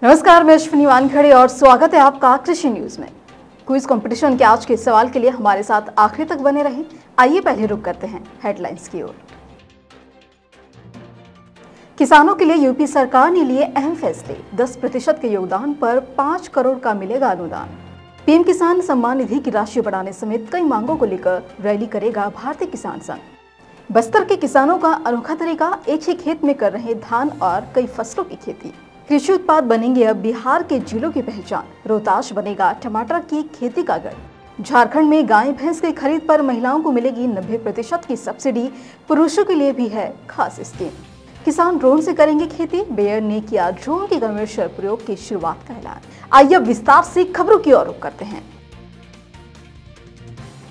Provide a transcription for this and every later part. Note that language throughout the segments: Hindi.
नमस्कार, मैं अश्विनी वानखेड़े और स्वागत है आपका कृषि न्यूज में। क्विज कंपटीशन के आज के सवाल के लिए हमारे साथ आखिरी तक बने रहें। आइए पहले रुक करते हैं हेडलाइंस की ओर। किसानों के लिए यूपी सरकार ने लिए अहम फैसले, 10% के योगदान पर 5 करोड़ का मिलेगा अनुदान। पीएम किसान सम्मान निधि की राशि बढ़ाने समेत कई मांगों को लेकर रैली करेगा भारतीय किसान संघ। बस्तर के किसानों का अनोखा तरीका, एक ही खेत में कर रहे धान और कई फसलों की खेती। कृषि उत्पाद बनेंगे अब बिहार के जिलों की पहचान, रोहतास बनेगा टमाटर की खेती का गढ़। झारखंड में गाय भैंस की खरीद पर महिलाओं को मिलेगी 90% की सब्सिडी, पुरुषों के लिए भी है खास स्कीम। किसान ड्रोन से करेंगे खेती, बेयर ने किया ड्रोन के कमर्शियल प्रयोग की शुरुआत का ऐलान। आइए अब विस्तार से खबरों की ओर रुख करते हैं।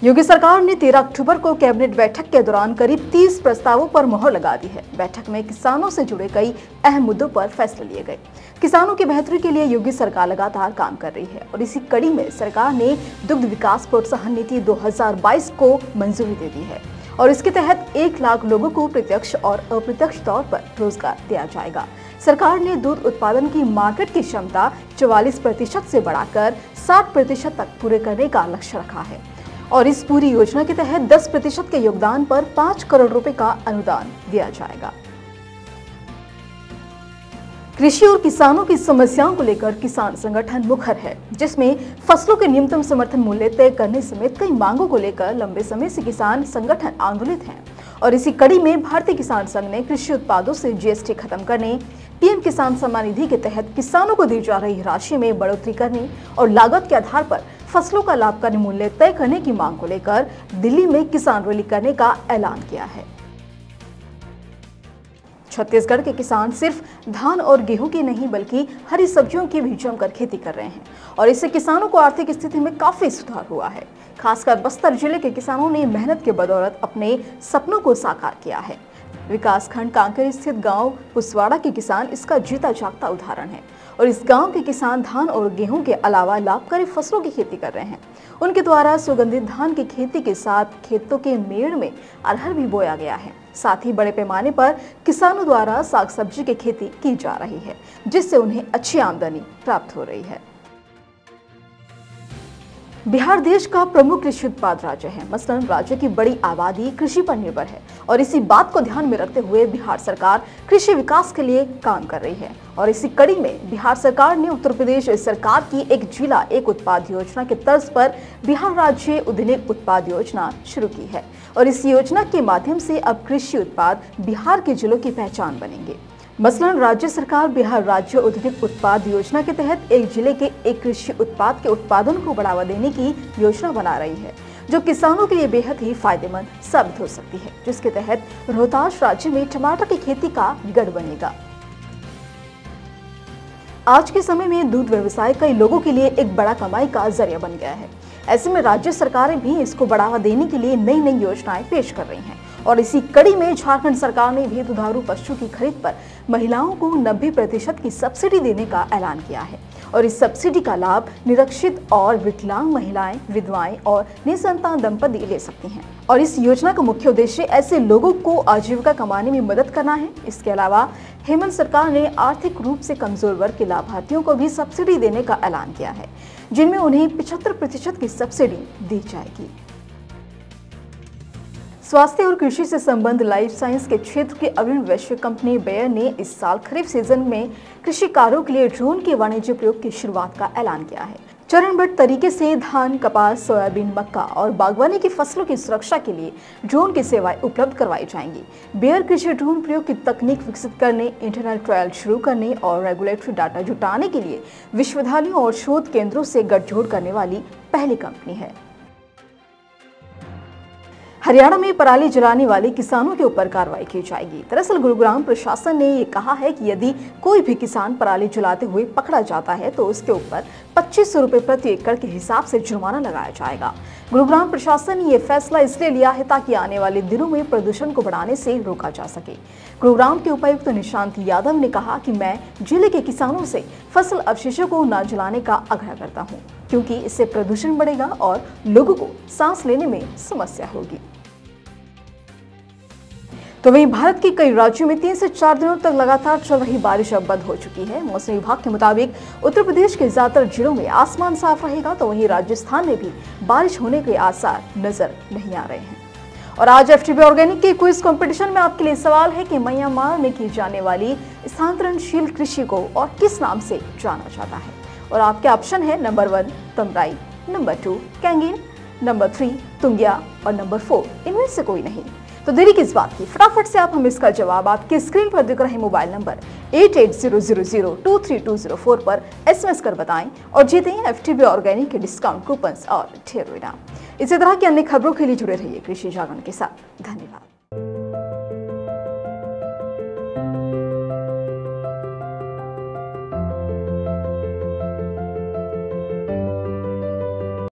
योगी सरकार ने 13 अक्टूबर को कैबिनेट बैठक के दौरान करीब 30 प्रस्तावों पर मुहर लगा दी है। बैठक में किसानों से जुड़े कई अहम मुद्दों पर फैसले लिए गए। किसानों की बेहतरी के लिए योगी सरकार लगातार काम कर रही है और इसी कड़ी में सरकार ने दुग्ध विकास प्रोत्साहन नीति 2022 को मंजूरी दे दी है और इसके तहत 1 लाख लोगों को प्रत्यक्ष और अप्रत्यक्ष तौर पर रोजगार दिया जाएगा। सरकार ने दूध उत्पादन की मार्केट की क्षमता 44% से बढ़ाकर 60% तक पूरे करने का लक्ष्य रखा है और इस पूरी योजना के तहत 10% के योगदान पर 5 करोड़ रुपए का अनुदान दिया जाएगा। कृषि और किसानों की समस्याओं को लेकर किसान संगठन मुखर है, जिसमें फसलों के न्यूनतम समर्थन मूल्य तय करने समेत कई मांगों को लेकर लंबे समय से किसान संगठन आंदोलित हैं और इसी कड़ी में भारतीय किसान संघ ने कृषि उत्पादों से जीएसटी खत्म करने, पीएम किसान सम्मान निधि के तहत किसानों को दी जा रही राशि में बढ़ोतरी करने और लागत के आधार पर फसलों का लाभकारी मूल्य तय करने की मांग को लेकर दिल्ली में किसान रैली करने का ऐलान किया है। छत्तीसगढ़ के किसान सिर्फ धान और गेहूं की नहीं बल्कि हरी सब्जियों की भी जमकर खेती कर रहे हैं और इससे किसानों को आर्थिक स्थिति में काफी सुधार हुआ है। खासकर बस्तर जिले के किसानों ने मेहनत के बदौलत अपने सपनों को साकार किया है। विकासखंड कांकेर स्थित गांव पुसवाड़ा के किसान इसका जीता जागता उदाहरण है और इस गांव के किसान धान और गेहूं के अलावा लाभकारी फसलों की खेती कर रहे हैं। उनके द्वारा सुगंधित धान की खेती के साथ खेतों के मेड़ में अरहर भी बोया गया है। साथ ही बड़े पैमाने पर किसानों द्वारा साग सब्जी की खेती की जा रही है, जिससे उन्हें अच्छी आमदनी प्राप्त हो रही है। बिहार देश का प्रमुख कृषि उत्पाद राज्य है। मसलन राज्य की बड़ी आबादी कृषि पर निर्भर है और इसी बात को ध्यान में रखते हुए बिहार सरकार कृषि विकास के लिए काम कर रही है और इसी कड़ी में बिहार सरकार ने उत्तर प्रदेश सरकार की एक जिला एक उत्पाद योजना के तर्ज पर बिहार राज्य उद्यानिक उत्पाद योजना शुरू की है और इस योजना के माध्यम से अब कृषि उत्पाद बिहार के जिलों की पहचान बनेंगे। मसलन राज्य सरकार बिहार राज्य औद्योगिक उत्पाद योजना के तहत एक जिले के एक कृषि उत्पाद के उत्पादन को बढ़ावा देने की योजना बना रही है, जो किसानों के लिए बेहद ही फायदेमंद साबित हो सकती है, जिसके तहत रोहतास राज्य में टमाटर की खेती का गढ़ बनेगा। आज के समय में दूध व्यवसाय कई लोगों के लिए एक बड़ा कमाई का जरिया बन गया है। ऐसे में राज्य सरकारें भी इसको बढ़ावा देने के लिए नई नई योजनाएं पेश कर रही हैं और इसी कड़ी में झारखंड सरकार ने भी दुधारू पशु की खरीद पर महिलाओं को 90% की सब्सिडी देने का ऐलान किया है और इस सब्सिडी का लाभ निरक्षित और विकलांग महिलाएं, विधवाएं और निसंतान दंपति ले सकती हैं और इस योजना का मुख्य उद्देश्य ऐसे लोगों को आजीविका कमाने में मदद करना है। इसके अलावा हेमंत सरकार ने आर्थिक रूप से कमजोर वर्ग के लाभार्थियों को भी सब्सिडी देने का ऐलान किया है, जिनमें उन्हें 75% की सब्सिडी दी जाएगी। स्वास्थ्य और कृषि से संबंध लाइफ साइंस के क्षेत्र की अग्रणी वैश्विक कंपनी बेयर ने इस साल खरीफ सीजन में कृषि कार्यों के लिए ड्रोन के वाणिज्य प्रयोग की शुरुआत का ऐलान किया है। चरणबद्ध तरीके से धान, कपास, सोयाबीन, मक्का और बागवानी की फसलों की सुरक्षा के लिए ड्रोन की सेवाएं उपलब्ध करवाई जाएंगी। बेयर कृषि ड्रोन प्रयोग की तकनीक विकसित करने, इंटरनल ट्रायल शुरू करने और रेगुलेटरी डाटा जुटाने के लिए विश्वविद्यालयों और शोध केंद्रों से गठजोड़ करने वाली पहली कंपनी है। हरियाणा में पराली जलाने वाले किसानों के ऊपर कार्रवाई की जाएगी। दरअसल गुरुग्राम प्रशासन ने ये कहा है कि यदि कोई भी किसान पराली जलाते हुए पकड़ा जाता है तो उसके ऊपर 2500 रुपए प्रति एकड़ के हिसाब से जुर्माना लगाया जाएगा। गुरुग्राम प्रशासन ने ये फैसला इसलिए लिया है ताकि आने वाले दिनों में प्रदूषण को बढ़ाने से रोका जा सके। गुरुग्राम के उपायुक्त निशांत यादव ने कहा कि मैं जिले के किसानों से फसल अवशेषों को न जलाने का आग्रह करता हूँ, क्योंकि इससे प्रदूषण बढ़ेगा और लोगों को सांस लेने में समस्या होगी। तो वहीं भारत के कई राज्यों में 3 से 4 दिनों तक लगातार चल रही बारिश अब बंद हो चुकी है। मौसम विभाग के मुताबिक उत्तर प्रदेश के ज्यादातर जिलों में आसमान साफ रहेगा, तो वहीं राजस्थान में भी बारिश होने के आसार नजर नहीं आ रहे हैं। और आज एफटीबी ऑर्गेनिक के क्विज कंपटीशन में आपके लिए सवाल है कि म्यांमार में की जाने वाली स्थानांतरणशील कृषि को और किस नाम से जाना जाता है। और आपके ऑप्शन है नंबर 1 तमराई, नंबर 2 कैंगिन, नंबर 3 तुंगिया और नंबर 4 इनमें से कोई नहीं। तो देरी किस बात की, फटाफट से आप हमें इसका जवाब आपकी स्क्रीन पर दिख रहे मोबाइल नंबर 8800023204 पर SMS कर बताएं और जीतें एफटीबी ऑर्गेनिक के डिस्काउंट कूपन्स और ढेरों इनाम। इसी तरह की अन्य खबरों के लिए जुड़े रहिए कृषि जागरण के साथ। धन्यवाद।